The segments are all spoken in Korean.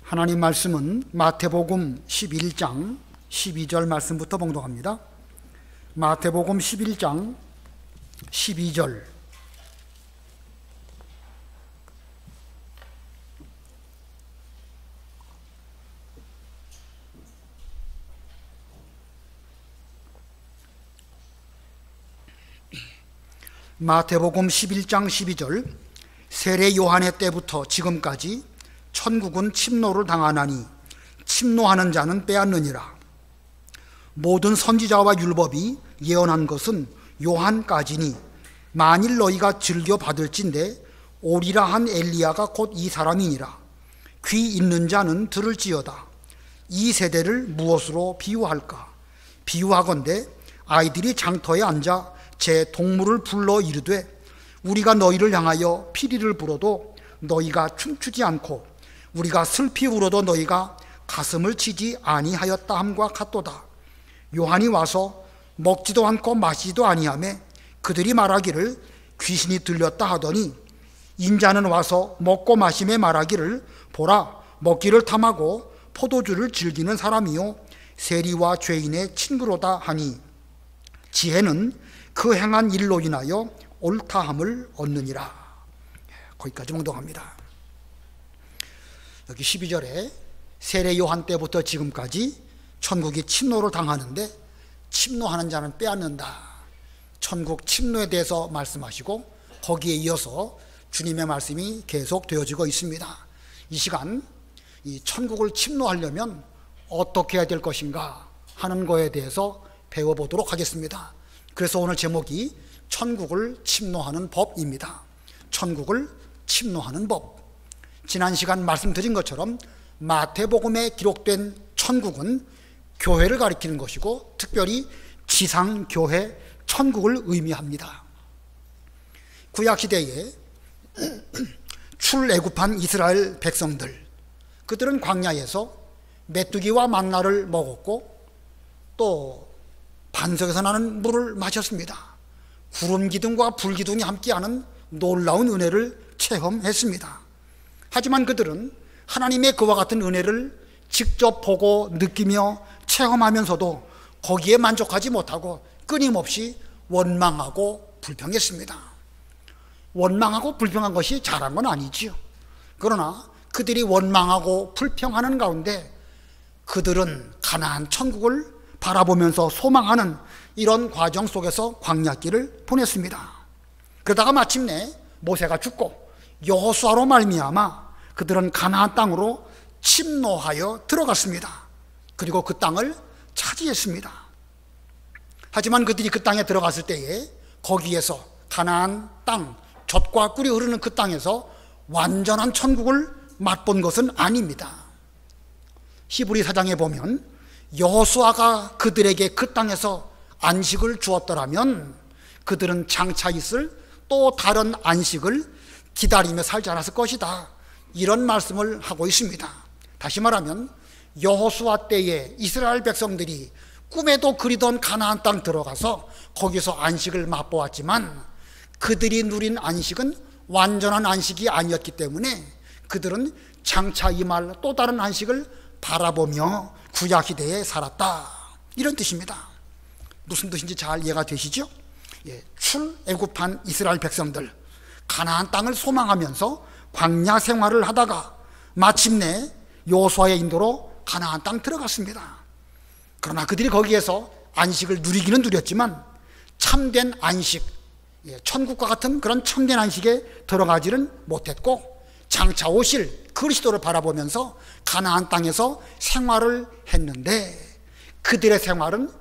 하나님 말씀은 마태복음 11장 12절 말씀부터 봉독합니다. 마태복음 11장 12절. 마태복음 11장 12절. 세례 요한의 때부터 지금까지 천국은 침노를 당하나니 침노하는 자는 빼앗느니라. 모든 선지자와 율법이 예언한 것은 요한까지니 만일 너희가 즐겨 받을진대 오리라 한 엘리야가 곧 이 사람이니라. 귀 있는 자는 들을지어다. 이 세대를 무엇으로 비유할까? 비유하건대 아이들이 장터에 앉아 제 동물을 불러 이르되 우리가 너희를 향하여 피리를 불어도 너희가 춤추지 않고 우리가 슬피 울어도 너희가 가슴을 치지 아니하였다 함과 같도다. 요한이 와서 먹지도 않고 마시지도 아니하매 그들이 말하기를 귀신이 들렸다 하더니 인자는 와서 먹고 마심에 말하기를 보라 먹기를 탐하고 포도주를 즐기는 사람이요 세리와 죄인의 친구로다 하니 지혜는 그 행한 일로 인하여 옳다함을 얻느니라. 거기까지 봉독합니다. 여기 12절에 세례 요한 때부터 지금까지 천국이 침노를 당하는데 침노하는 자는 빼앗는다. 천국 침노에 대해서 말씀하시고 거기에 이어서 주님의 말씀이 계속 되어지고 있습니다. 이 시간 이 천국을 침노하려면 어떻게 해야 될 것인가 하는 거에 대해서 배워보도록 하겠습니다. 그래서 오늘 제목이 천국을 침노하는 법입니다. 천국을 침노하는 법. 지난 시간 말씀드린 것처럼 마태복음에 기록된 천국은 교회를 가리키는 것이고 특별히 지상교회 천국을 의미합니다. 구약시대에 출애굽한 이스라엘 백성들, 그들은 광야에서 메뚜기와 만나를 먹었고 또 반석에서 나는 물을 마셨습니다. 구름기둥과 불기둥이 함께하는 놀라운 은혜를 체험했습니다. 하지만 그들은 하나님의 그와 같은 은혜를 직접 보고 느끼며 체험하면서도 거기에 만족하지 못하고 끊임없이 원망하고 불평했습니다. 원망하고 불평한 것이 잘한 건 아니지요. 그러나 그들이 원망하고 불평하는 가운데 그들은 가나안 천국을 바라보면서 소망하는 이런 과정 속에서 광야길을 보냈습니다. 그러다가 마침내 모세가 죽고 여호수아로 말미암아 그들은 가나안 땅으로 침노하여 들어갔습니다. 그리고 그 땅을 차지했습니다. 하지만 그들이 그 땅에 들어갔을 때에 거기에서 가나안 땅, 젖과 꿀이 흐르는 그 땅에서 완전한 천국을 맛본 것은 아닙니다. 히브리 사장에 보면 여호수아가 그들에게 그 땅에서 안식을 주었더라면 그들은 장차 있을 또 다른 안식을 기다리며 살지 않았을 것이다. 이런 말씀을 하고 있습니다. 다시 말하면 여호수아 때에 이스라엘 백성들이 꿈에도 그리던 가나안 땅 들어가서 거기서 안식을 맛보았지만 그들이 누린 안식은 완전한 안식이 아니었기 때문에 그들은 장차 임할 또 다른 안식을 바라보며 구약시대에 살았다. 이런 뜻입니다. 무슨 뜻인지 잘 이해가 되시죠? 출애굽한 이스라엘 백성들, 가나안 땅을 소망하면서 광야 생활을 하다가 마침내 여호수아의 인도로 가나안 땅 들어갔습니다. 그러나 그들이 거기에서 안식을 누리기는 누렸지만 참된 안식, 천국과 같은 그런 참된 안식에 들어가지는 못했고 장차 오실 그리스도를 바라보면서 가나안 땅에서 생활을 했는데 그들의 생활은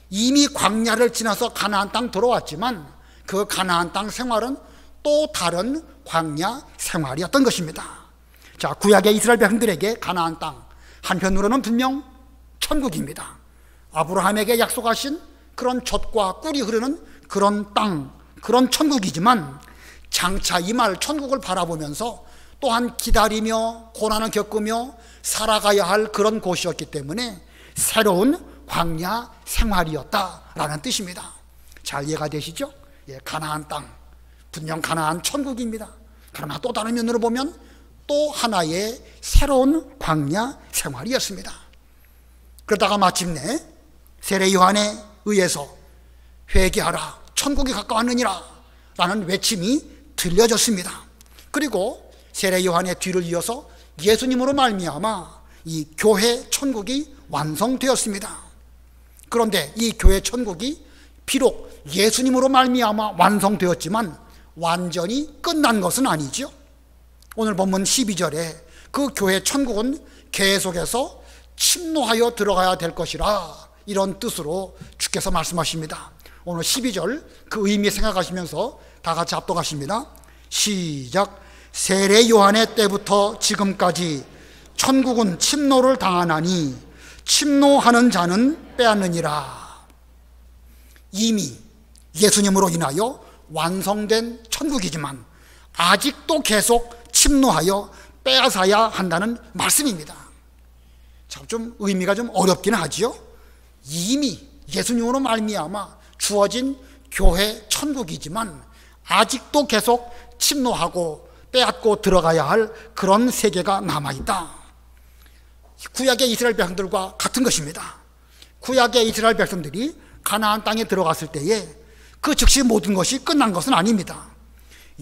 이미 광야를 지나서 가나안 땅 들어왔지만 그 가나안 땅 생활은 또 다른 광야 생활이었던 것입니다. 자, 구약의 이스라엘 백성들에게 가나안 땅 한편으로는 분명 천국입니다. 아브라함에게 약속하신 그런 젖과 꿀이 흐르는 그런 땅, 그런 천국이지만 장차 임할 천국을 바라보면서 또한 기다리며 고난을 겪으며 살아가야 할 그런 곳이었기 때문에 새로운 광야 생활이었다라는 뜻입니다. 잘 이해가 되시죠? 가나안 땅, 분명 가나안 천국입니다. 그러나 또 다른 면으로 보면 또 하나의 새로운 광야 생활이었습니다. 그러다가 마침내 세례 요한에 의해서 회개하라, 천국이 가까웠느니라 라는 외침이 들려졌습니다. 그리고 세례 요한의 뒤를 이어서 예수님으로 말미암아 이 교회 천국이 완성되었습니다. 그런데 이 교회 천국이 비록 예수님으로 말미암아 완성되었지만 완전히 끝난 것은 아니죠. 오늘 본문 12절에 그 교회 천국은 계속해서 침노하여 들어가야 될 것이라, 이런 뜻으로 주께서 말씀하십니다. 오늘 12절 그 의미 생각하시면서 다 같이 합독하십니다. 시작. 세례 요한의 때부터 지금까지 천국은 침노를 당하나니 침노하는 자는 빼앗느니라. 이미 예수님으로 인하여 완성된 천국이지만 아직도 계속 침노하여 빼앗아야 한다는 말씀입니다. 좀 의미가 좀 어렵긴 하지요. 이미 예수님으로 말미암아 주어진 교회 천국이지만 아직도 계속 침노하고 빼앗고 들어가야 할 그런 세계가 남아있다. 구약의 이스라엘 백성들과 같은 것입니다. 구약의 이스라엘 백성들이 가나안 땅에 들어갔을 때에 그 즉시 모든 것이 끝난 것은 아닙니다.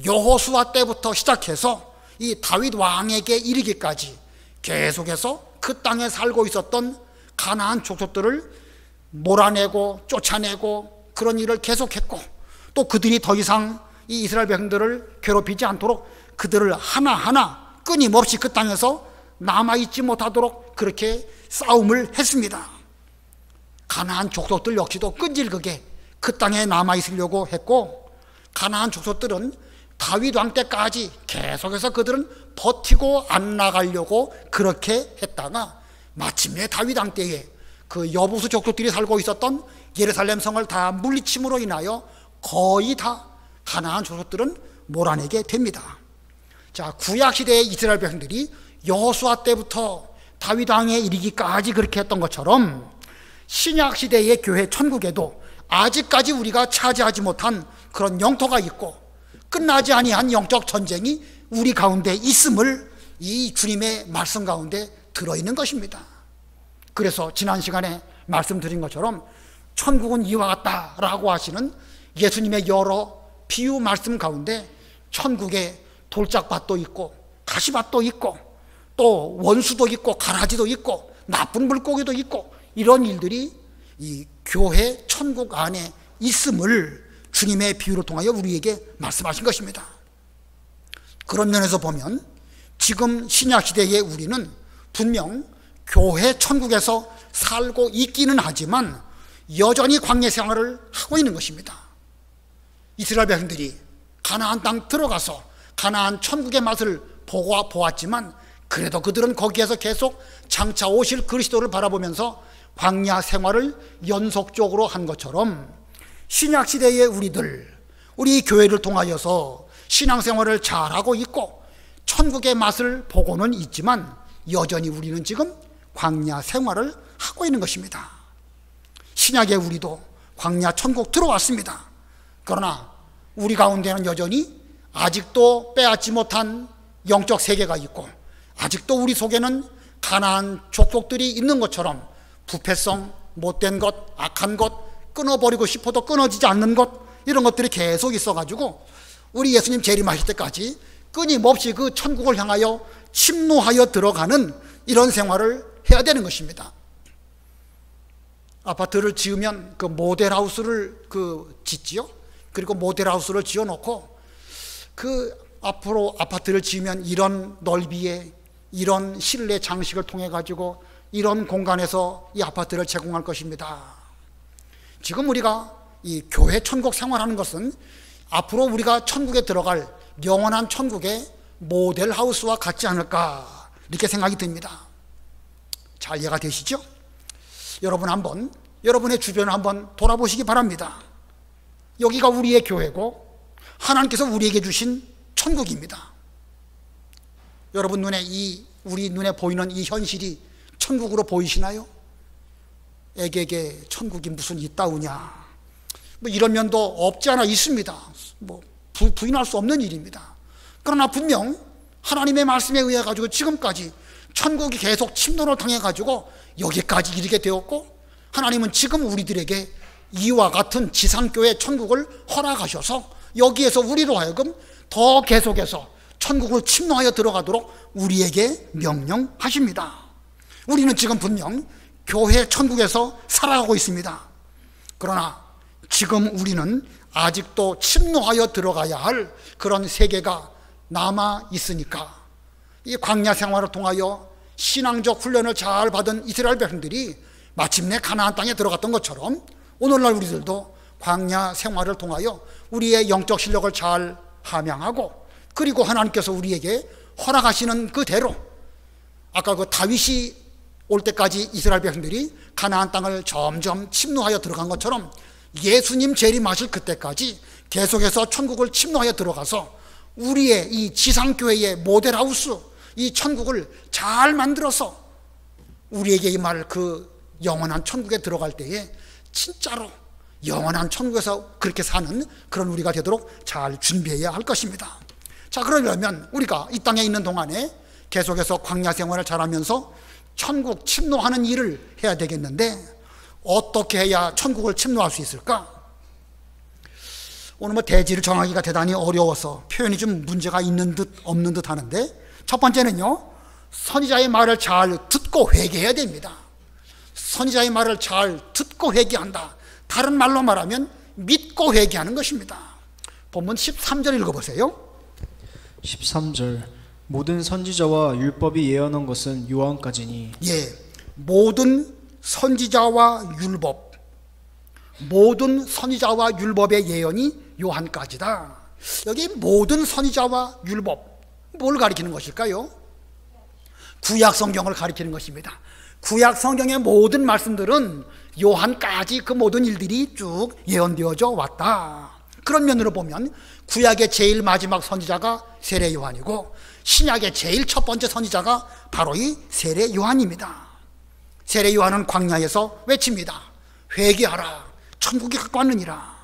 여호수아 때부터 시작해서 이 다윗 왕에게 이르기까지 계속해서 그 땅에 살고 있었던 가나안 족속들을 몰아내고 쫓아내고 그런 일을 계속했고, 또 그들이 더 이상 이 이스라엘 백성들을 괴롭히지 않도록 그들을 하나하나 끊임없이 그 땅에서 남아있지 못하도록 그렇게 싸움을 했습니다. 가나안 족속들 역시도 끈질기게 그 땅에 남아있으려고 했고, 가나안 족속들은 다윗 왕 때까지 계속해서 그들은 버티고 안 나가려고 그렇게 했다가 마침내 다윗 왕 때에 그 여부수 족속들이 살고 있었던 예루살렘 성을 다 물리침으로 인하여 거의 다 가나안 족속들은 몰아내게 됩니다. 자, 구약 시대의 이스라엘 백성들이 여호수아 때부터 다윗 왕에 이르기까지 그렇게 했던 것처럼 신약 시대의 교회 천국에도 아직까지 우리가 차지하지 못한 그런 영토가 있고 끝나지 아니한 영적 전쟁이 우리 가운데 있음을 이 주님의 말씀 가운데 들어있는 것입니다. 그래서 지난 시간에 말씀드린 것처럼 천국은 이와 같다라고 하시는 예수님의 여러 비유 말씀 가운데 천국에 돌짝밭도 있고 가시밭도 있고 또 원수도 있고 가라지도 있고 나쁜 물고기도 있고 이런 일들이 이 교회 천국 안에 있음을 주님의 비유를 통하여 우리에게 말씀하신 것입니다. 그런 면에서 보면 지금 신약시대의 우리는 분명 교회 천국에서 살고 있기는 하지만 여전히 광야 생활을 하고 있는 것입니다. 이스라엘 백성들이 가나안 땅 들어가서 가나안 천국의 맛을 보고 보았지만 그래도 그들은 거기에서 계속 장차 오실 그리스도를 바라보면서 광야 생활을 연속적으로 한 것처럼 신약시대의 우리 교회를 통하여서 신앙생활을 잘하고 있고 천국의 맛을 보고는 있지만 여전히 우리는 지금 광야 생활을 하고 있는 것입니다. 신약의 우리도 광야 천국 들어왔습니다. 그러나 우리 가운데는 여전히 아직도 빼앗지 못한 영적 세계가 있고 아직도 우리 속에는 가나안 족속들이 있는 것처럼 부패성, 못된 것, 악한 것, 끊어버리고 싶어도 끊어지지 않는 것, 이런 것들이 계속 있어가지고 우리 예수님 재림하실 때까지 끊임없이 그 천국을 향하여 침노하여 들어가는 이런 생활을 해야 되는 것입니다. 아파트를 지으면 그 모델하우스를 짓지요. 그리고 모델하우스를 지어놓고 그 앞으로 아파트를 지으면 이런 넓이에 이런 실내 장식을 통해 가지고 이런 공간에서 이 아파트를 제공할 것입니다. 지금 우리가 이 교회 천국 생활하는 것은 앞으로 우리가 천국에 들어갈 영원한 천국의 모델하우스와 같지 않을까 이렇게 생각이 듭니다. 잘 이해가 되시죠? 여러분 한번 여러분의 주변을 한번 돌아보시기 바랍니다. 여기가 우리의 교회고 하나님께서 우리에게 주신 천국입니다. 여러분 눈에 우리 눈에 보이는 이 현실이 천국으로 보이시나요? 애게게 천국이 무슨 있다우냐, 뭐 이런 면도 없지 않아 있습니다. 뭐 부인할 수 없는 일입니다. 그러나 분명 하나님의 말씀에 의해 가지고 지금까지 천국이 계속 침노를 당해 가지고 여기까지 이르게 되었고, 하나님은 지금 우리들에게 이와 같은 지상교회 천국을 허락하셔서 여기에서 우리로 하여금 더 계속해서 천국을 침노하여 들어가도록 우리에게 명령하십니다. 우리는 지금 분명 교회 천국에서 살아가고 있습니다. 그러나 지금 우리는 아직도 침노하여 들어가야 할 그런 세계가 남아 있으니까, 이 광야 생활을 통하여 신앙적 훈련을 잘 받은 이스라엘 백성들이 마침내 가나안 땅에 들어갔던 것처럼 오늘날 우리들도 광야 생활을 통하여 우리의 영적 실력을 잘 함양하고, 그리고 하나님께서 우리에게 허락하시는 그대로, 아까 그 다윗이 올 때까지 이스라엘 백성들이 가나안 땅을 점점 침노하여 들어간 것처럼 예수님 재림하실 그때까지 계속해서 천국을 침노하여 들어가서 우리의 이 지상교회의 모델하우스, 이 천국을 잘 만들어서 우리에게 임할 그 영원한 천국에 들어갈 때에 진짜로 영원한 천국에서 그렇게 사는 그런 우리가 되도록 잘 준비해야 할 것입니다. 자, 그러려면 우리가 이 땅에 있는 동안에 계속해서 광야 생활을 잘하면서 천국 침노하는 일을 해야 되겠는데, 어떻게 해야 천국을 침노할 수 있을까? 오늘 대지를 정하기가 대단히 어려워서 표현이 좀 문제가 있는 듯 없는 듯 하는데, 첫 번째는요, 선지자의 말을 잘 듣고 회개해야 됩니다. 선지자의 말을 잘 듣고 회개한다. 다른 말로 말하면 믿고 회개하는 것입니다. 본문 13절 읽어보세요. 13절 모든 선지자와 율법이 예언한 것은 요한까지니. 예, 모든 선지자와 율법, 모든 선지자와 율법의 예언이 요한까지다. 여기 모든 선지자와 율법, 뭘 가리키는 것일까요? 구약 성경을 가리키는 것입니다. 구약 성경의 모든 말씀들은 요한까지 그 모든 일들이 쭉 예언되어져 왔다. 그런 면으로 보면 구약의 제일 마지막 선지자가 세례 요한이고, 신약의 제일 첫 번째 선지자가 바로 이 세례 요한입니다. 세례 요한은 광야에서 외칩니다. 회개하라, 천국이 가까웠느니라.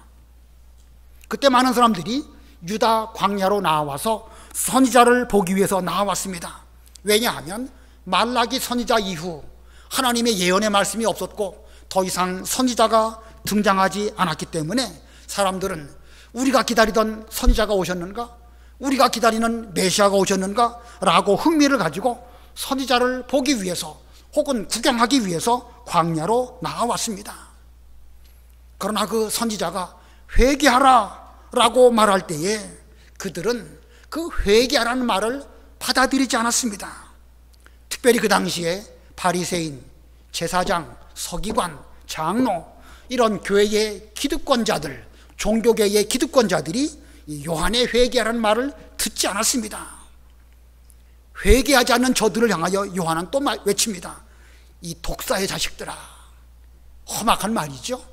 그때 많은 사람들이 유다 광야로 나와서 선지자를 보기 위해서 나왔습니다. 왜냐하면 말라기 선지자 이후 하나님의 예언의 말씀이 없었고 더 이상 선지자가 등장하지 않았기 때문에 사람들은 우리가 기다리던 선지자가 오셨는가? 우리가 기다리는 메시아가 오셨는가? 라고 흥미를 가지고 선지자를 보기 위해서 혹은 구경하기 위해서 광야로 나왔습니다. 그러나 그 선지자가 회개하라 라고 말할 때에 그들은 그 회개하라는 말을 받아들이지 않았습니다. 특별히 그 당시에 바리새인, 제사장, 서기관, 장로, 이런 교회의 기득권자들, 종교계의 기득권자들이 요한의 회개하라는 말을 듣지 않았습니다. 회개하지 않는 저들을 향하여 요한은 또 외칩니다. 이 독사의 자식들아. 험악한 말이죠.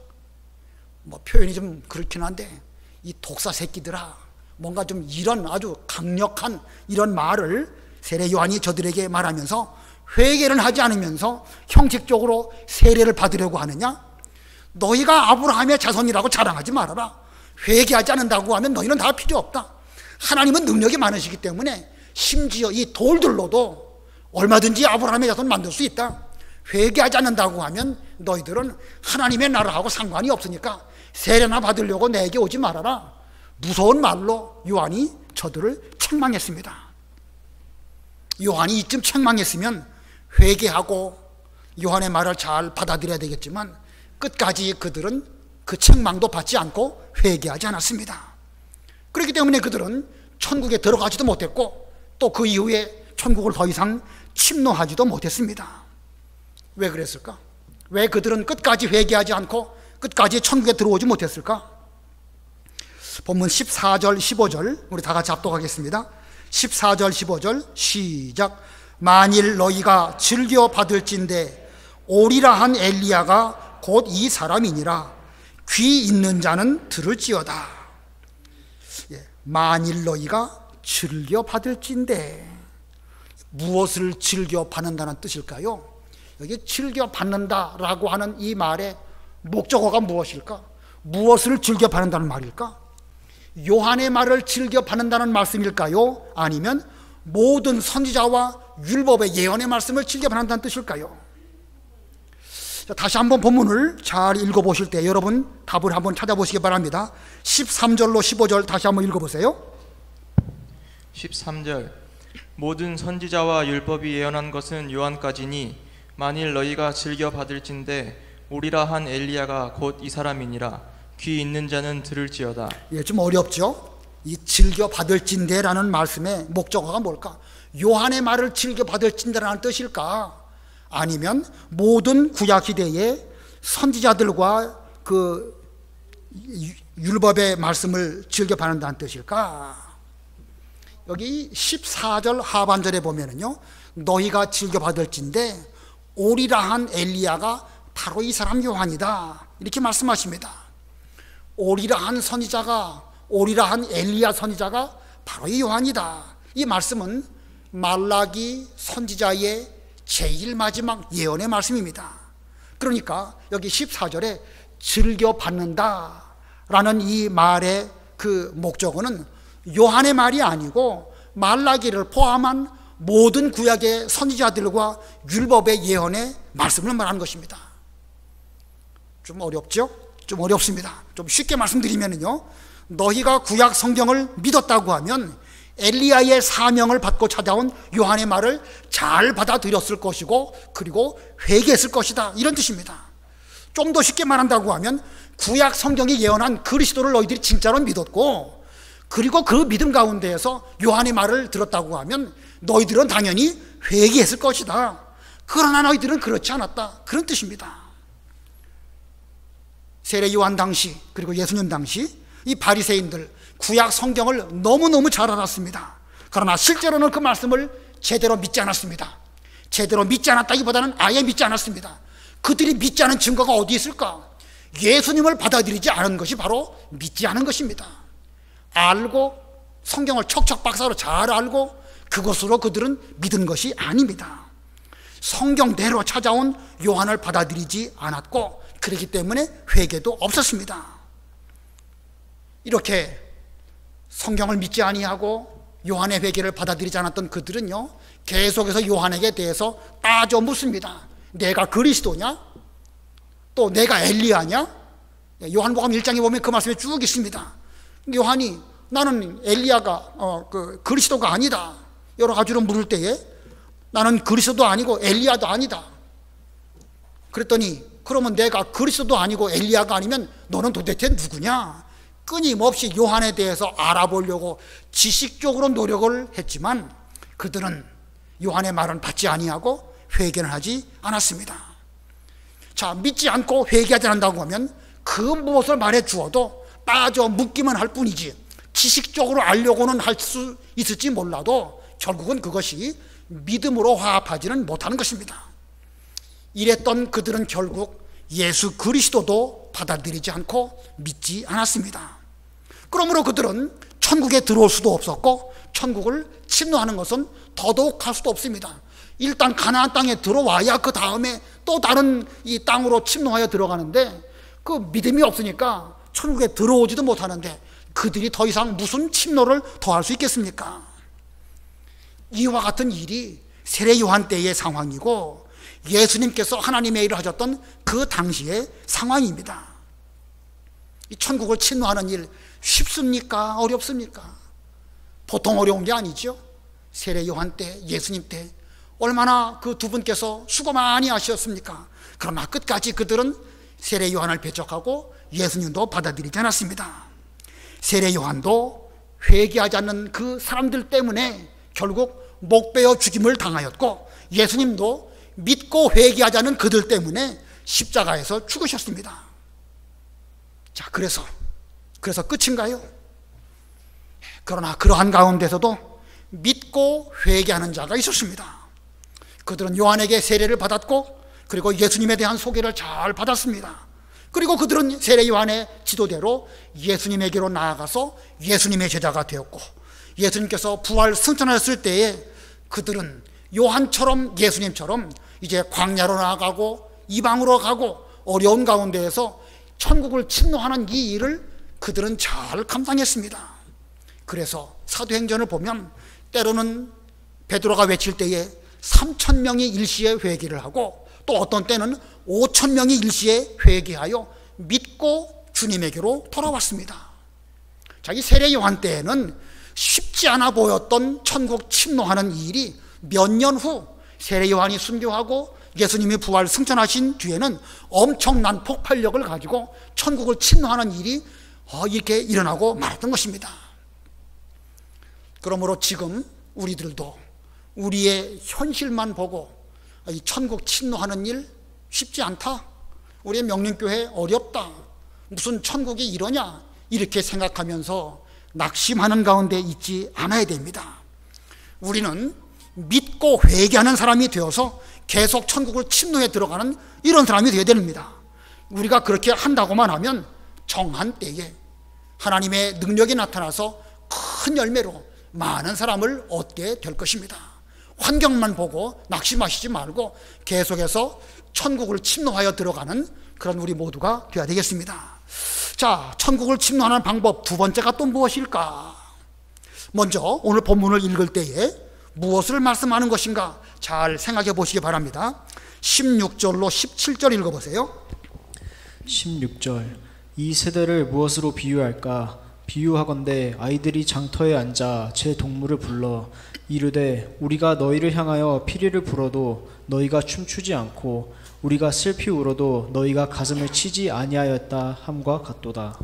표현이 좀 그렇긴 한데, 이 독사 새끼들아, 뭔가 좀 이런 아주 강력한 이런 말을 세례 요한이 저들에게 말하면서 회개를 하지 않으면서 형식적으로 세례를 받으려고 하느냐? 너희가 아브라함의 자손이라고 자랑하지 말아라. 회개하지 않는다고 하면 너희는 다 필요 없다. 하나님은 능력이 많으시기 때문에 심지어 이 돌들로도 얼마든지 아브라함의 자손 만들 수 있다. 회개하지 않는다고 하면 너희들은 하나님의 나라하고 상관이 없으니까 세례나 받으려고 내게 오지 말아라. 무서운 말로 요한이 저들을 책망했습니다. 요한이 이쯤 책망했으면 회개하고 요한의 말을 잘 받아들여야 되겠지만 끝까지 그들은 그 책망도 받지 않고 회개하지 않았습니다. 그렇기 때문에 그들은 천국에 들어가지도 못했고 또 그 이후에 천국을 더 이상 침노하지도 못했습니다. 왜 그랬을까? 왜 그들은 끝까지 회개하지 않고 끝까지 천국에 들어오지 못했을까? 본문 14절 15절 우리 다 같이 합독하겠습니다. 14절 15절 시작. 만일 너희가 즐겨 받을진대 오리라 한 엘리야가 곧 이 사람이니라. 귀 있는 자는 들을지어다. 만일 너희가 즐겨 받을진대, 무엇을 즐겨 받는다는 뜻일까요? 여기 즐겨 받는다라고 하는 이 말의 목적어가 무엇일까? 무엇을 즐겨 받는다는 말일까? 요한의 말을 즐겨 받는다는 말씀일까요? 아니면 모든 선지자와 율법의 예언의 말씀을 즐겨 받는다는 뜻일까요? 자, 다시 한번 본문을 잘 읽어보실 때 여러분 답을 한번 찾아보시기 바랍니다. 13절로 15절 다시 한번 읽어보세요. 13절 모든 선지자와 율법이 예언한 것은 요한까지니 만일 너희가 즐겨 받을진대 오리라 한 엘리야가 곧 이 사람이니라. 귀 있는 자는 들을지어다. 예, 좀 어렵죠? 이 즐겨 받을진대라는 말씀의 목적어가 뭘까? 요한의 말을 즐겨 받을진대라는 뜻일까? 아니면 모든 구약 시대의 선지자들과 그 율법의 말씀을 즐겨 받는다는 뜻일까? 여기 14절 하반절에 보면은요, 너희가 즐겨 받을진대 오리라 한 엘리야가 바로 이 사람 요한이다, 이렇게 말씀하십니다. 오리라 한 선지자가, 오리라 한 엘리야 선지자가 바로 이 요한이다. 이 말씀은 말라기 선지자의 제일 마지막 예언의 말씀입니다. 그러니까 여기 14절에 즐겨 받는다 라는 이 말의 그 목적어는 요한의 말이 아니고 말라기를 포함한 모든 구약의 선지자들과 율법의 예언의 말씀을 말하는 것입니다. 좀 어렵죠? 좀 어렵습니다. 좀 쉽게 말씀드리면요, 너희가 구약 성경을 믿었다고 하면 엘리야의 사명을 받고 찾아온 요한의 말을 잘 받아들였을 것이고 그리고 회개했을 것이다, 이런 뜻입니다. 좀 더 쉽게 말한다고 하면 구약 성경이 예언한 그리스도를 너희들이 진짜로 믿었고 그리고 그 믿음 가운데에서 요한의 말을 들었다고 하면 너희들은 당연히 회개했을 것이다. 그러나 너희들은 그렇지 않았다, 그런 뜻입니다. 세례 요한 당시 그리고 예수님 당시 이 바리새인들 구약 성경을 너무너무 잘 알았습니다. 그러나 실제로는 그 말씀을 제대로 믿지 않았습니다. 제대로 믿지 않았다기보다는 아예 믿지 않았습니다. 그들이 믿지 않은 증거가 어디 있을까? 예수님을 받아들이지 않은 것이 바로 믿지 않은 것입니다. 알고 성경을 척척박사로 잘 알고 그것으로 그들은 믿은 것이 아닙니다. 성경대로 찾아온 요한을 받아들이지 않았고 그렇기 때문에 회개도 없었습니다. 이렇게 성경을 믿지 아니하고 요한의 회개를 받아들이지 않았던 그들은요, 계속해서 요한에게 대해서 따져 묻습니다. 내가 그리스도냐? 또 내가 엘리야냐? 요한복음 1장에 보면 그 말씀이 쭉 있습니다. 요한이 나는 엘리야가 그리스도가 아니다, 여러 가지로 물을 때에 나는 그리스도도 아니고 엘리야도 아니다. 그랬더니 그러면 내가 그리스도도 아니고 엘리야가 아니면 너는 도대체 누구냐? 끊임없이 요한에 대해서 알아보려고 지식적으로 노력을 했지만 그들은 요한의 말은 받지 아니하고 회개는 하지 않았습니다. 자, 믿지 않고 회개하지 않는다고 하면 그 무엇을 말해 주어도 따져 묻기만 할 뿐이지 지식적으로 알려고는 할 수 있을지 몰라도 결국은 그것이 믿음으로 화합하지는 못하는 것입니다. 이랬던 그들은 결국 예수 그리스도도 받아들이지 않고 믿지 않았습니다. 그러므로 그들은 천국에 들어올 수도 없었고 천국을 침노하는 것은 더더욱 할 수도 없습니다. 일단 가나안 땅에 들어와야 그 다음에 또 다른 이 땅으로 침노하여 들어가는데 그 믿음이 없으니까 천국에 들어오지도 못하는데 그들이 더 이상 무슨 침노를 더 할 수 있겠습니까? 이와 같은 일이 세례 요한 때의 상황이고 예수님께서 하나님의 일을 하셨던 그 당시의 상황입니다. 이 천국을 침노하는 일 쉽습니까? 어렵습니까? 보통 어려운 게 아니죠. 세례 요한 때, 예수님 때 얼마나 그 두 분께서 수고 많이 하셨습니까? 그러나 끝까지 그들은 세례 요한을 배척하고 예수님도 받아들이지 않았습니다. 세례 요한도 회개하지 않는 그 사람들 때문에 결국 목베어 죽임을 당하였고 예수님도 믿고 회개하지 않는 그들 때문에 십자가에서 죽으셨습니다. 자, 그래서 끝인가요? 그러나 그러한 가운데서도 믿고 회개하는 자가 있었습니다. 그들은 요한에게 세례를 받았고 그리고 예수님에 대한 소개를 잘 받았습니다. 그리고 그들은 세례 요한의 지도대로 예수님에게로 나아가서 예수님의 제자가 되었고 예수님께서 부활 승천하셨을 때에 그들은 요한처럼 예수님처럼 이제 광야로 나아가고 이방으로 가고 어려운 가운데에서 천국을 침노하는 이 일을 그들은 잘 감당했습니다. 그래서 사도행전을 보면 때로는 베드로가 외칠 때에 3,000명이 일시에 회개를 하고, 또 어떤 때는 5,000명이 일시에 회개하여 믿고 주님에게로 돌아왔습니다. 자기 세례 요한 때에는 쉽지 않아 보였던 천국 침노하는 일이 몇 년 후 세례 요한이 순교하고 예수님이 부활 승천하신 뒤에는 엄청난 폭발력을 가지고 천국을 침노하는 일이 이렇게 일어나고 말았던 것입니다. 그러므로 지금 우리들도 우리의 현실만 보고 이 천국 침노하는 일 쉽지 않다, 우리의 명령교회 어렵다, 무슨 천국이 이러냐, 이렇게 생각하면서 낙심하는 가운데 있지 않아야 됩니다. 우리는 믿고 회개하는 사람이 되어서 계속 천국을 침노해 들어가는 이런 사람이 되어야 됩니다. 우리가 그렇게 한다고만 하면 정한 때에 하나님의 능력이 나타나서 큰 열매로 많은 사람을 얻게 될 것입니다. 환경만 보고 낙심하시지 말고 계속해서 천국을 침노하여 들어가는 그런 우리 모두가 되어야 되겠습니다. 자, 천국을 침노하는 방법 두 번째가 또 무엇일까? 먼저 오늘 본문을 읽을 때에 무엇을 말씀하는 것인가 잘 생각해 보시기 바랍니다. 16절로 17절 읽어보세요. 16절. 이 세대를 무엇으로 비유할까? 비유하건대 아이들이 장터에 앉아 제 동물을 불러 이르되 우리가 너희를 향하여 피리를 불어도 너희가 춤추지 않고 우리가 슬피 울어도 너희가 가슴을 치지 아니하였다 함과 같도다.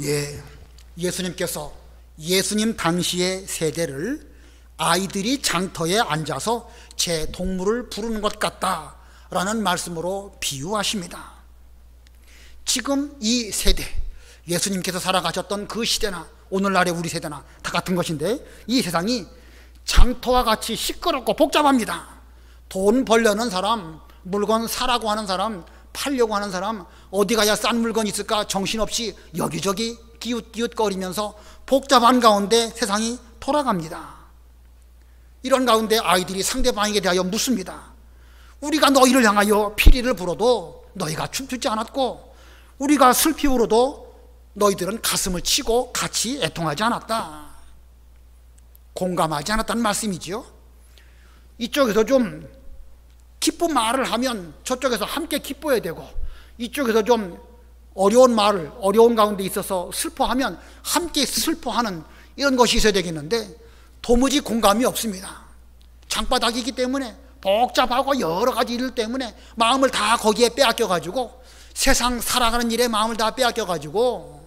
예수님께서 예수님 당시의 세대를 아이들이 장터에 앉아서 제 동물을 부르는 것 같다라는 말씀으로 비유하십니다. 지금 이 세대, 예수님께서 살아가셨던 그 시대나 오늘날의 우리 세대나 다 같은 것인데, 이 세상이 장터와 같이 시끄럽고 복잡합니다. 돈 벌려는 사람, 물건 사라고 하는 사람, 팔려고 하는 사람, 어디 가야 싼 물건 있을까 정신없이 여기저기 기웃기웃거리면서 복잡한 가운데 세상이 돌아갑니다. 이런 가운데 아이들이 상대방에게 대하여 묻습니다. 우리가 너희를 향하여 피리를 불어도 너희가 춤추지 않았고 우리가 슬피 울어도 너희들은 가슴을 치고 같이 애통하지 않았다, 공감하지 않았다는 말씀이지요. 이쪽에서 좀 기쁜 말을 하면 저쪽에서 함께 기뻐야 되고, 이쪽에서 좀 어려운 말을 어려운 가운데 있어서 슬퍼하면 함께 슬퍼하는 이런 것이 있어야 되겠는데 도무지 공감이 없습니다. 장바닥이기 때문에 복잡하고 여러 가지 일 때문에 마음을 다 거기에 빼앗겨가지고 세상 살아가는 일에 마음을 다 빼앗겨가지고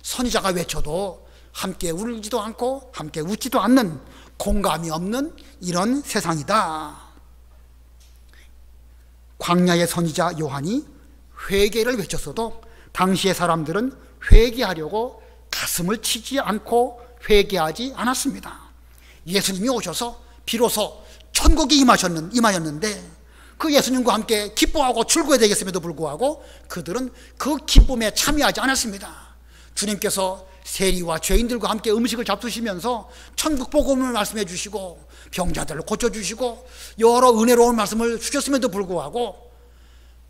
선지자가 외쳐도 함께 울지도 않고 함께 웃지도 않는, 공감이 없는 이런 세상이다. 광야의 선지자 요한이 회개를 외쳤어도 당시의 사람들은 회개하려고 가슴을 치지 않고 회개하지 않았습니다. 예수님이 오셔서 비로소 천국이 임하였는데 그 예수님과 함께 기뻐하고 출구해야 되겠음에도 불구하고 그들은 그 기쁨에 참여하지 않았습니다. 주님께서 세리와 죄인들과 함께 음식을 잡수시면서 천국 복음을 말씀해 주시고 병자들을 고쳐주시고 여러 은혜로운 말씀을 주셨음에도 불구하고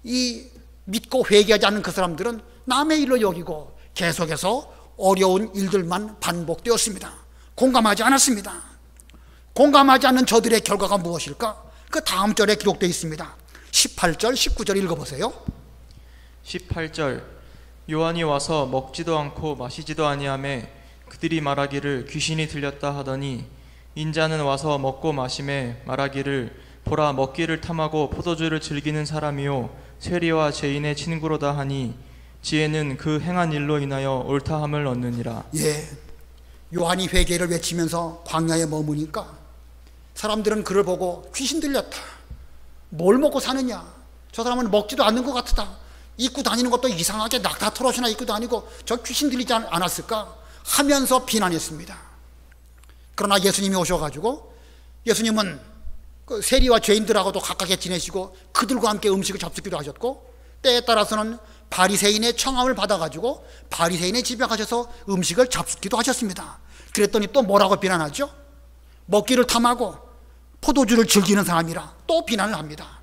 이 믿고 회개하지 않는 그 사람들은 남의 일로 여기고 계속해서 어려운 일들만 반복되었습니다. 공감하지 않았습니다. 공감하지 않는 저들의 결과가 무엇일까? 그 다음 절에 기록되어 있습니다. 18절, 19절 읽어보세요. 18절. 요한이 와서 먹지도 않고 마시지도 아니하매 그들이 말하기를 귀신이 들렸다 하더니 인자는 와서 먹고 마심에 말하기를 보라 먹기를 탐하고 포도주를 즐기는 사람이요 세리와 죄인의 친구로다 하니 지혜는 그 행한 일로 인하여 옳다함을 얻느니라. 요한이 회개를 외치면서 광야에 머무니까 사람들은 그를 보고 귀신 들렸다, 뭘 먹고 사느냐, 저 사람은 먹지도 않는 것 같다, 입고 다니는 것도 이상하게 낙타 트롯이나 입고 다니고 저 귀신 들리지 않았을까 하면서 비난했습니다. 그러나 예수님이 오셔가지고 예수님은 그 세리와 죄인들하고도 가깝게 지내시고 그들과 함께 음식을 잡수기도 하셨고 때에 따라서는 바리새인의 청함을 받아가지고 바리새인의 집에 가셔서 음식을 잡수기도 하셨습니다. 그랬더니 또 뭐라고 비난하죠? 먹기를 탐하고 포도주를 즐기는 사람이라 또 비난을 합니다.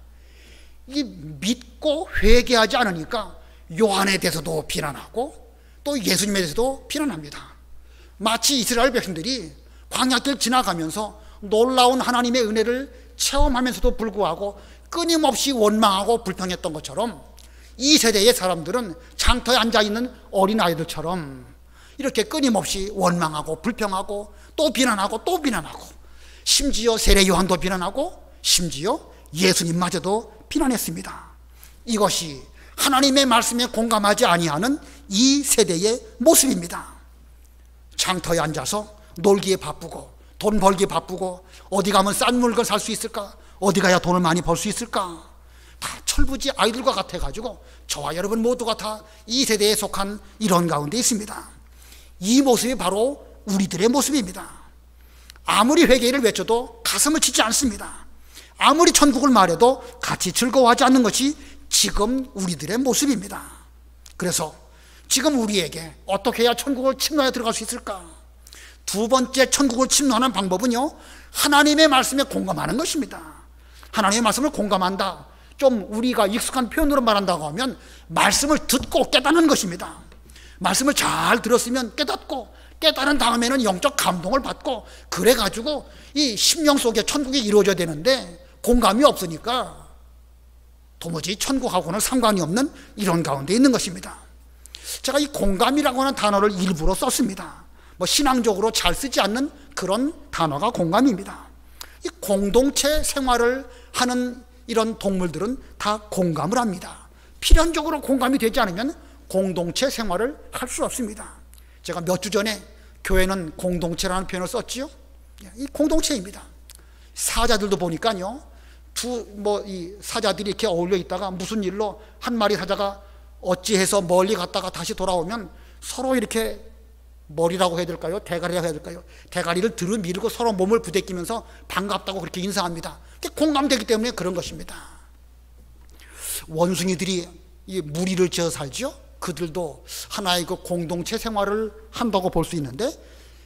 이 믿고 회개하지 않으니까 요한에 대해서도 비난하고 또 예수님에 대해서도 비난합니다. 마치 이스라엘 백성들이 광야길 지나가면서 놀라운 하나님의 은혜를 체험하면서도 불구하고 끊임없이 원망하고 불평했던 것처럼 이 세대의 사람들은 장터에 앉아있는 어린아이들처럼 이렇게 끊임없이 원망하고 불평하고 또 비난하고 또 비난하고 심지어 세례 요한도 비난하고 심지어 예수님마저도 비난했습니다. 이것이 하나님의 말씀에 공감하지 아니하는 이 세대의 모습입니다. 장터에 앉아서 놀기에 바쁘고 돈 벌기에 바쁘고 어디 가면 싼 물건 살 수 있을까? 어디 가야 돈을 많이 벌 수 있을까? 다 철부지 아이들과 같아가지고 저와 여러분 모두가 다 이 세대에 속한 이런 가운데 있습니다. 이 모습이 바로 우리들의 모습입니다. 아무리 회개를 외쳐도 가슴을 치지 않습니다. 아무리 천국을 말해도 같이 즐거워하지 않는 것이 지금 우리들의 모습입니다. 그래서 지금 우리에게 어떻게 해야 천국을 침노해 들어갈 수 있을까? 두 번째 천국을 침노하는 방법은요, 하나님의 말씀에 공감하는 것입니다. 하나님의 말씀을 공감한다, 좀 우리가 익숙한 표현으로 말한다고 하면 말씀을 듣고 깨닫는 것입니다. 말씀을 잘 들었으면 깨닫고 깨달은 다음에는 영적 감동을 받고 그래가지고 이 심령 속에 천국이 이루어져야 되는데 공감이 없으니까 도무지 천국하고는 상관이 없는 이런 가운데 있는 것입니다. 제가 이 공감이라고 하는 단어를 일부러 썼습니다. 뭐 신앙적으로 잘 쓰지 않는 그런 단어가 공감입니다. 이 공동체 생활을 하는 이런 동물들은 다 공감을 합니다. 필연적으로 공감이 되지 않으면 공동체 생활을 할 수 없습니다. 제가 몇 주 전에 교회는 공동체라는 표현을 썼지요. 이 공동체입니다. 사자들도 보니까요, 이 사자들이 이렇게 어울려 있다가 무슨 일로 한 마리 사자가 어찌해서 멀리 갔다가 다시 돌아오면 서로 이렇게 머리라고 해야 될까요? 대가리라고 해야 될까요? 대가리를 들이밀고 서로 몸을 부대끼면서 반갑다고 그렇게 인사합니다. 공감되기 때문에 그런 것입니다. 원숭이들이 이 무리를 지어 살죠. 그들도 하나의 그 공동체 생활을 한다고 볼 수 있는데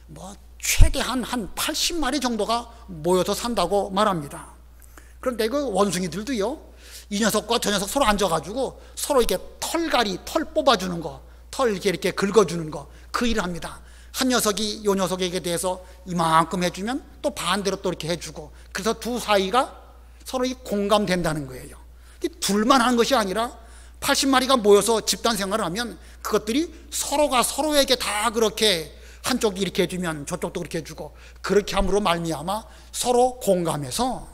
뭐 최대한 한 80마리 정도가 모여서 산다고 말합니다. 그런데 그 원숭이들도요, 이 녀석과 저 녀석 서로 앉아가지고 서로 이렇게 털 뽑아주는 거, 털 이렇게 긁어주는 거, 그 일을 합니다. 한 녀석이 요 녀석에게 대해서 이만큼 해주면 또 반대로 또 이렇게 해주고, 그래서 두 사이가 서로 공감된다는 거예요. 둘만 하는 것이 아니라 80마리가 모여서 집단 생활을 하면 그것들이 서로가 서로에게 다 그렇게 한쪽이 이렇게 해주면 저쪽도 그렇게 해주고, 그렇게 함으로 말미암아 서로 공감해서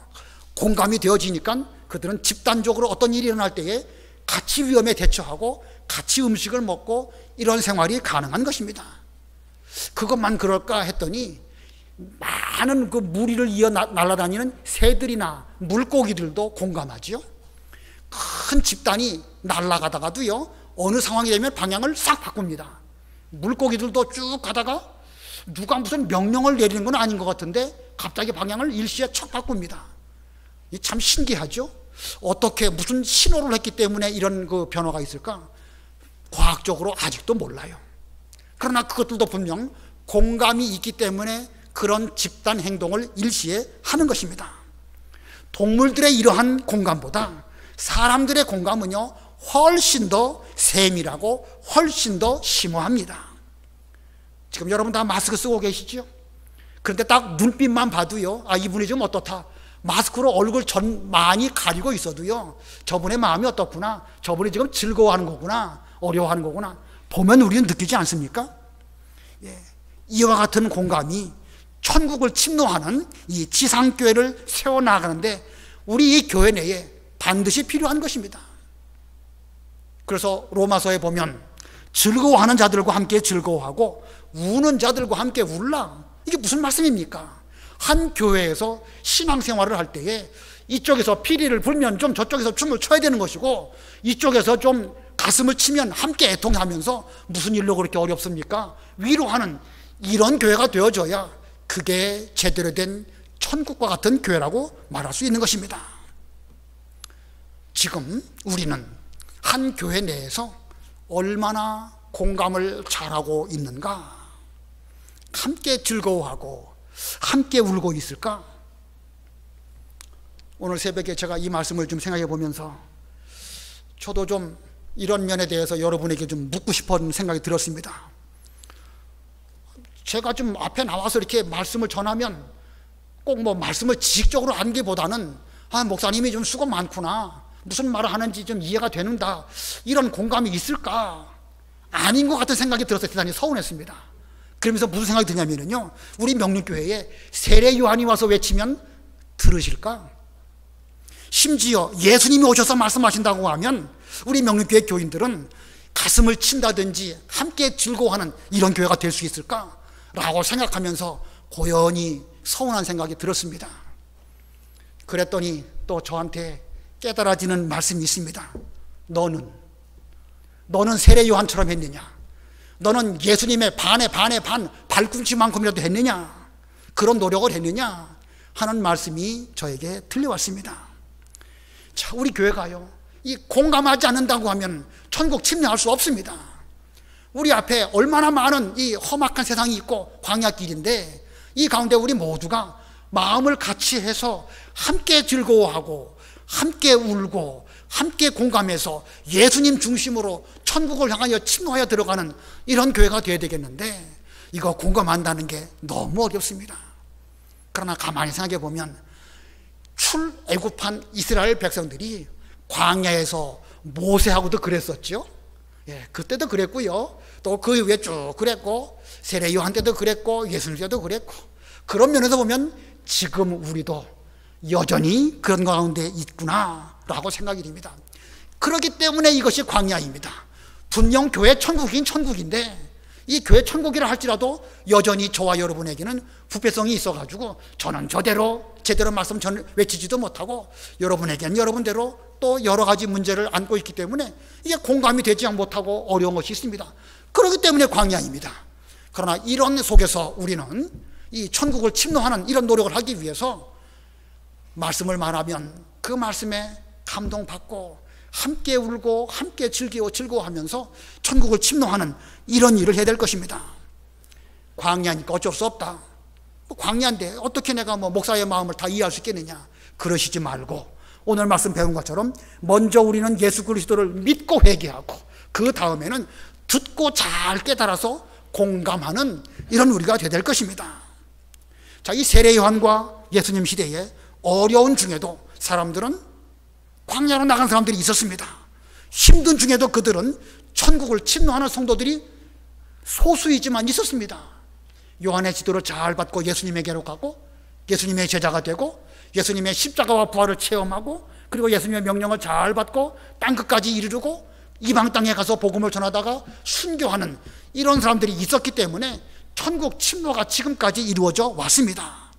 공감이 되어지니까 그들은 집단적으로 어떤 일이 일어날 때에 같이 위험에 대처하고 같이 음식을 먹고 이런 생활이 가능한 것입니다. 그것만 그럴까 했더니 많은 그 무리를 이어 날아다니는 새들이나 물고기들도 공감하지요. 큰 집단이 날아가다가도요, 어느 상황이 되면 방향을 싹 바꿉니다. 물고기들도 쭉 가다가 누가 무슨 명령을 내리는 건 아닌 것 같은데 갑자기 방향을 일시에 척 바꿉니다. 참 신기하죠. 어떻게 무슨 신호를 했기 때문에 이런 그 변화가 있을까? 과학적으로 아직도 몰라요. 그러나 그것들도 분명 공감이 있기 때문에 그런 집단 행동을 일시에 하는 것입니다. 동물들의 이러한 공감보다 사람들의 공감은요, 훨씬 더 세밀하고 훨씬 더 심오합니다. 지금 여러분 다 마스크 쓰고 계시죠? 그런데 딱 눈빛만 봐도요, 아, 이분이 좀 어떻다. 마스크로 얼굴 많이 가리고 있어도요, 저분의 마음이 어떻구나, 저분이 지금 즐거워하는 거구나, 어려워하는 거구나, 보면 우리는 느끼지 않습니까? 예, 이와 같은 공감이 천국을 침노하는 이 지상교회를 세워나가는데 우리 이 교회 내에 반드시 필요한 것입니다. 그래서 로마서에 보면 즐거워하는 자들과 함께 즐거워하고 우는 자들과 함께 울라. 이게 무슨 말씀입니까? 한 교회에서 신앙생활을 할 때에 이쪽에서 피리를 불면 좀 저쪽에서 춤을 춰야 되는 것이고, 이쪽에서 좀 가슴을 치면 함께 애통하면서 무슨 일로 그렇게 어렵습니까? 위로하는 이런 교회가 되어져야 그게 제대로 된 천국과 같은 교회라고 말할 수 있는 것입니다. 지금 우리는 한 교회 내에서 얼마나 공감을 잘하고 있는가? 함께 즐거워하고 함께 울고 있을까? 오늘 새벽에 제가 이 말씀을 좀 생각해 보면서 저도 좀 이런 면에 대해서 여러분에게 좀 묻고 싶은 생각이 들었습니다. 제가 좀 앞에 나와서 이렇게 말씀을 전하면 꼭 뭐 말씀을 지식적으로 하기보다는 목사님이 좀 수고 많구나, 무슨 말을 하는지 좀 이해가 되는다, 이런 공감이 있을까? 아닌 것 같은 생각이 들어서 대단히 서운했습니다. 그러면서 무슨 생각이 드냐면요, 우리 명륜교회에 세례 요한이 와서 외치면 들으실까? 심지어 예수님이 오셔서 말씀하신다고 하면 우리 명륜교회 교인들은 가슴을 친다든지 함께 즐거워하는 이런 교회가 될 수 있을까? 라고 생각하면서 고연히 서운한 생각이 들었습니다. 그랬더니 또 저한테 깨달아지는 말씀이 있습니다. 너는 세례 요한처럼 했느냐? 너는 예수님의 반의 반, 발꿈치만큼이라도 했느냐? 그런 노력을 했느냐? 하는 말씀이 저에게 들려왔습니다. 자, 우리 교회가요, 이 공감하지 않는다고 하면 천국 침략할 수 없습니다. 우리 앞에 얼마나 많은 이 험악한 세상이 있고 광야길인데, 이 가운데 우리 모두가 마음을 같이 해서 함께 즐거워하고 함께 울고 함께 공감해서 예수님 중심으로 천국을 향하여 침노하여 들어가는 이런 교회가 되어야 되겠는데, 이거 공감한다는 게 너무 어렵습니다. 그러나 가만히 생각해 보면 출애굽한 이스라엘 백성들이 광야에서 모세하고도 그랬었죠. 그때도 그랬고요, 또 그 이후에 쭉 그랬고, 세례 요한 때도 그랬고, 예수님 때도 그랬고, 그런 면에서 보면 지금 우리도 여전히 그런 가운데 있구나 라고 생각이 됩니다. 그렇기 때문에 이것이 광야입니다. 분명 교회 천국이긴 천국인데, 이 교회 천국이라 할지라도 여전히 저와 여러분에게는 부패성이 있어가지고 저는 저대로 제대로 말씀 외치지도 못하고, 여러분에게는 여러분대로 또 여러 가지 문제를 안고 있기 때문에 이게 공감이 되지 못하고 어려운 것이 있습니다. 그렇기 때문에 광야입니다. 그러나 이런 속에서 우리는 이 천국을 침노하는 이런 노력을 하기 위해서 말씀을 말하면 그 말씀에 감동받고 함께 울고 함께 즐거워하면서 천국을 침노하는 이런 일을 해야 될 것입니다. 광야니까 어쩔 수 없다, 광야인데 어떻게 내가 목사의 마음을 다 이해할 수 있겠느냐, 그러시지 말고 오늘 말씀 배운 것처럼 먼저 우리는 예수 그리스도를 믿고 회개하고 그 다음에는 듣고 잘 깨달아서 공감하는 이런 우리가 되어야 될 것입니다. 자, 이 세례 요한과 예수님 시대에 어려운 중에도 사람들은, 광야로 나간 사람들이 있었습니다. 힘든 중에도 그들은 천국을 침노하는 성도들이 소수이지만 있었습니다. 요한의 지도를 잘 받고 예수님에게로 가고 예수님의 제자가 되고 예수님의 십자가와 부활을 체험하고, 그리고 예수님의 명령을 잘 받고 땅끝까지 이르르고 이방 땅에 가서 복음을 전하다가 순교하는 이런 사람들이 있었기 때문에 천국 침노가 지금까지 이루어져 왔습니다.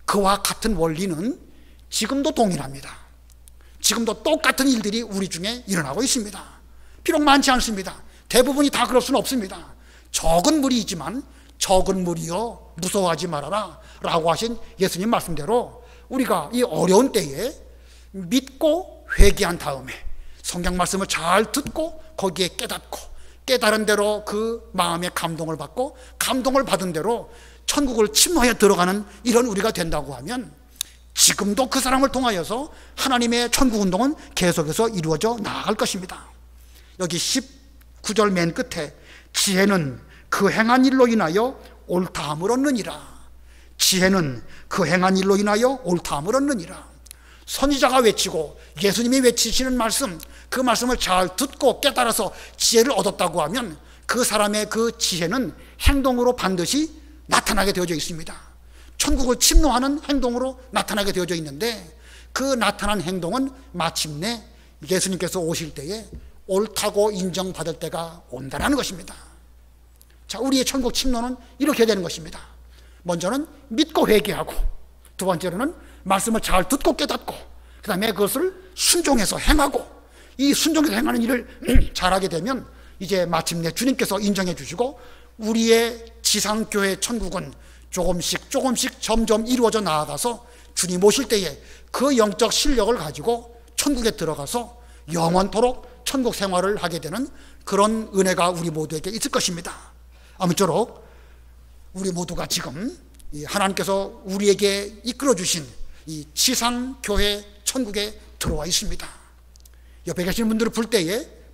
그와 같은 원리는 지금도 동일합니다. 지금도 똑같은 일들이 우리 중에 일어나고 있습니다. 비록 많지 않습니다. 대부분이 다 그럴 수는 없습니다. 적은 무리이지만 적은 무리여 무서워하지 말아라 라고 하신 예수님 말씀대로 우리가 이 어려운 때에 믿고 회개한 다음에 성경 말씀을 잘 듣고 거기에 깨닫고 깨달은 대로 그 마음의 감동을 받고 감동을 받은 대로 천국을 침노하여 들어가는 이런 우리가 된다고 하면 지금도 그 사람을 통하여서 하나님의 천국 운동은 계속해서 이루어져 나아갈 것입니다. 여기 19절 맨 끝에 지혜는 그 행한 일로 인하여 옳다함을 얻느니라. 지혜는 그 행한 일로 인하여 옳다함을 얻느니라. 선지자가 외치고 예수님이 외치시는 말씀, 그 말씀을 잘 듣고 깨달아서 지혜를 얻었다고 하면 그 사람의 그 지혜는 행동으로 반드시 나타나게 되어져 있습니다. 천국을 침노하는 행동으로 나타나게 되어져 있는데, 그 나타난 행동은 마침내 예수님께서 오실 때에 옳다고 인정받을 때가 온다는 것입니다. 자, 우리의 천국 침노는 이렇게 되는 것입니다. 먼저는 믿고 회개하고, 두 번째로는 말씀을 잘 듣고 깨닫고, 그 다음에 그것을 순종해서 행하고, 이 순종해서 행하는 일을 잘하게 되면 이제 마침내 주님께서 인정해 주시고 우리의 지상교회 천국은 조금씩 점점 이루어져 나아가서 주님 오실 때에 그 영적 실력을 가지고 천국에 들어가서 영원토록 천국 생활을 하게 되는 그런 은혜가 우리 모두에게 있을 것입니다. 아무쪼록 우리 모두가 지금 하나님께서 우리에게 이끌어 주신 이 지상교회 천국에 들어와 있습니다. 옆에 계신 분들을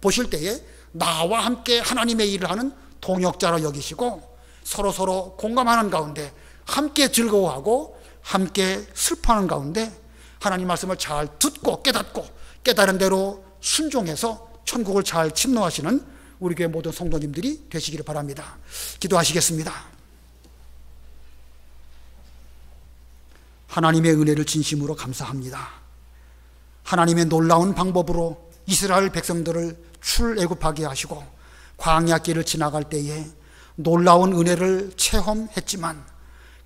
보실 때에 나와 함께 하나님의 일을 하는 동역자로 여기시고 서로 공감하는 가운데 함께 즐거워하고 함께 슬퍼하는 가운데 하나님 말씀을 잘 듣고 깨닫고 깨달은 대로 순종해서 천국을 잘 침노하시는 우리 교회 모든 성도님들이 되시기를 바랍니다. 기도하시겠습니다. 하나님의 은혜를 진심으로 감사합니다. 하나님의 놀라운 방법으로 이스라엘 백성들을 출애굽하게 하시고 광야길을 지나갈 때에 놀라운 은혜를 체험했지만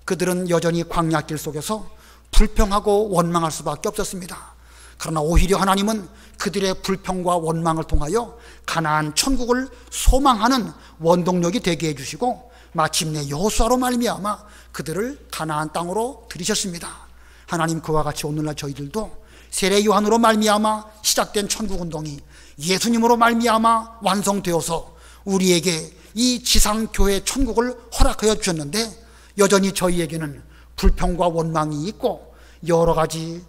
그들은 여전히 광야길 속에서 불평하고 원망할 수밖에 없었습니다. 그러나 오히려 하나님은 그들의 불평과 원망을 통하여 가나안 천국을 소망하는 원동력이 되게 해주시고 마침내 여호수아로 말미암아 그들을 가나안 땅으로 들이셨습니다. 하나님, 그와 같이 오늘날 저희들도 세례 요한으로 말미암아 시작된 천국 운동이 예수님으로 말미암아 완성되어서 우리에게 이 지상교회 천국을 허락하여 주셨는데 여전히 저희에게는 불평과 원망이 있고 여러 가지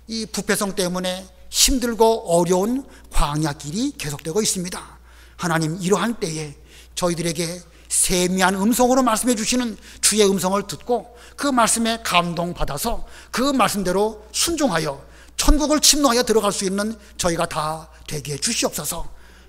이 부패성 때문에 힘들고 어려운 광야길이 계속되고 있습니다. 하나님, 이러한 때에 저희들에게 세미한 음성으로 말씀해 주시는 주의 음성을 듣고 그 말씀에 감동받아서 그 말씀대로 순종하여 천국을 침노하여 들어갈 수 있는 저희가 다 되게 해 주시옵소서.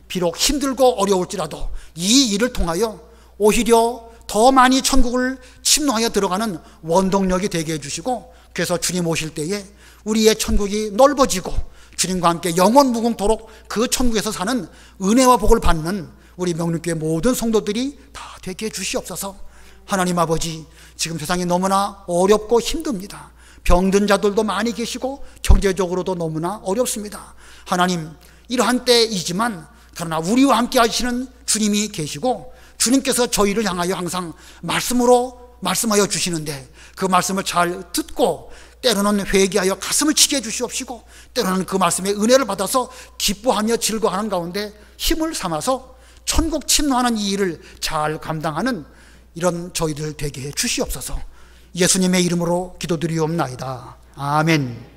비록 힘들고 어려울지라도 이 일을 통하여 오히려 더 많이 천국을 침노하여 들어가는 원동력이 되게 해주시고, 그래서 주님 오실 때에 우리의 천국이 넓어지고 주님과 함께 영원 무궁토록 그 천국에서 사는 은혜와 복을 받는 우리 명륜교회 모든 성도들이 다 되게 해주시옵소서. 하나님 아버지, 지금 세상이 너무나 어렵고 힘듭니다. 병든 자들도 많이 계시고 경제적으로도 너무나 어렵습니다. 하나님, 이러한 때이지만 그러나 우리와 함께 하시는 주님이 계시고 주님께서 저희를 향하여 항상 말씀으로 말씀하여 주시는데 그 말씀을 잘 듣고 때로는 회개하여 가슴을 치게 해주시옵시고 때로는 그 말씀의 은혜를 받아서 기뻐하며 즐거워하는 가운데 힘을 삼아서 천국 침노하는 이 일을 잘 감당하는 이런 저희들 되게 해 주시옵소서. 예수님의 이름으로 기도드리옵나이다. 아멘.